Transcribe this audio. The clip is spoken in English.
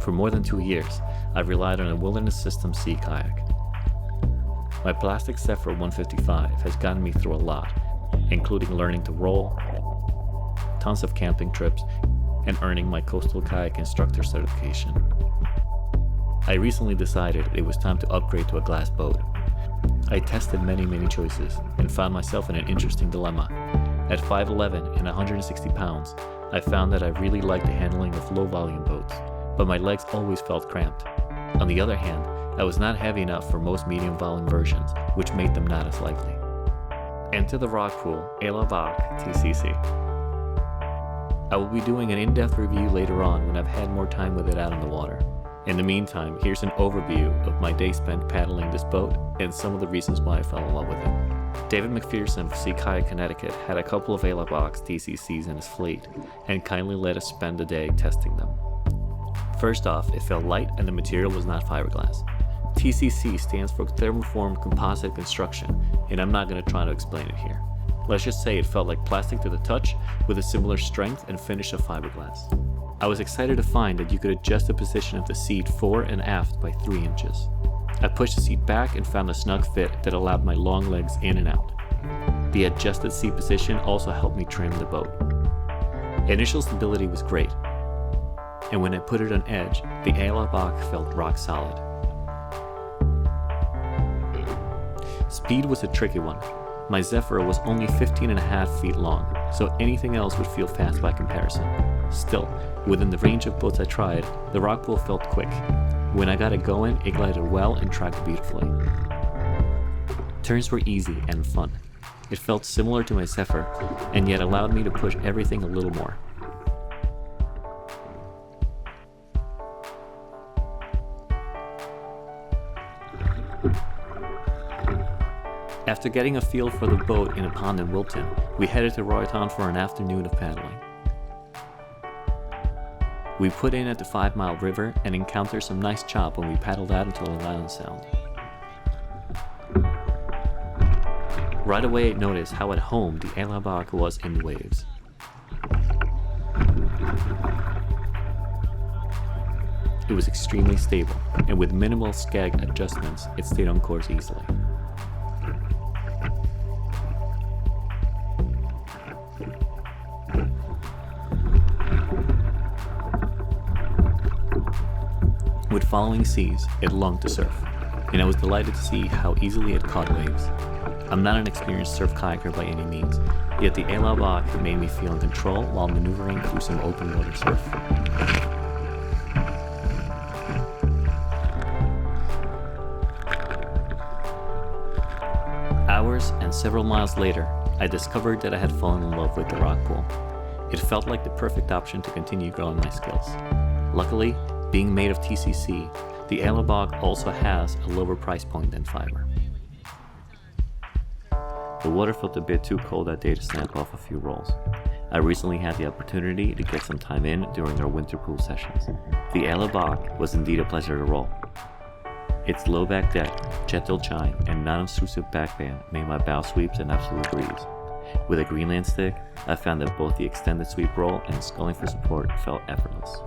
For more than 2 years, I've relied on a Wilderness System sea kayak. My plastic Zephyr 155 has gotten me through a lot, including learning to roll, tons of camping trips, and earning my coastal kayak instructor certification. I recently decided it was time to upgrade to a glass boat. I tested many choices and found myself in an interesting dilemma. At 5'11" and 160 pounds, I found that I really liked the handling of low volume boats, but my legs always felt cramped. On the other hand, I was not heavy enough for most medium volume versions, which made them not as likely. Enter the Rockpool Alaw Bach TCC. I will be doing an in-depth review later on when I've had more time with it out on the water. In the meantime, here's an overview of my day spent paddling this boat and some of the reasons why I fell in love with it. David McPherson of Kayak Connecticut had a couple of Alaw Bach TCCs in his fleet and kindly let us spend the day testing them. First off, it felt light and the material was not fiberglass. TCC stands for Thermoform Composite Construction, and I'm not going to try to explain it here. Let's just say it felt like plastic to the touch with a similar strength and finish of fiberglass. I was excited to find that you could adjust the position of the seat fore and aft by 3 inches. I pushed the seat back and found a snug fit that allowed my long legs in and out. The adjusted seat position also helped me trim the boat. Initial stability was great, and when I put it on edge, the Alaw Bach felt rock solid. Speed was a tricky one. My Zephyr was only 15.5 feet long, so anything else would feel fast by comparison. Still, within the range of boats I tried, the Rockpool felt quick. When I got it going, it glided well and tracked beautifully. Turns were easy and fun. It felt similar to my Zephyr, and yet allowed me to push everything a little more. After getting a feel for the boat in a pond in Wilton, we headed to Royalton for an afternoon of paddling. We put in at the 5 Mile River and encountered some nice chop when we paddled out into Long Island Sound. Right away I noticed how at home the Alaw Bach was in the waves. It was extremely stable, and with minimal skag adjustments, it stayed on course easily. With following seas, it longed to surf, and I was delighted to see how easily it caught waves. I'm not an experienced surf kayaker by any means, yet the Alaw Bach made me feel in control while maneuvering through some open water surf. Hours and several miles later, I discovered that I had fallen in love with the Rockpool. It felt like the perfect option to continue growing my skills. Luckily, being made of TCC, the Alaw Bach also has a lower price point than fiber. The water felt a bit too cold that day to snap off a few rolls. I recently had the opportunity to get some time in during our winter pool sessions. The Alaw Bach was indeed a pleasure to roll. Its low back deck, gentle chine, and non-obtrusive backband made my bow sweeps an absolute breeze. With a Greenland stick, I found that both the extended sweep roll and sculling for support felt effortless.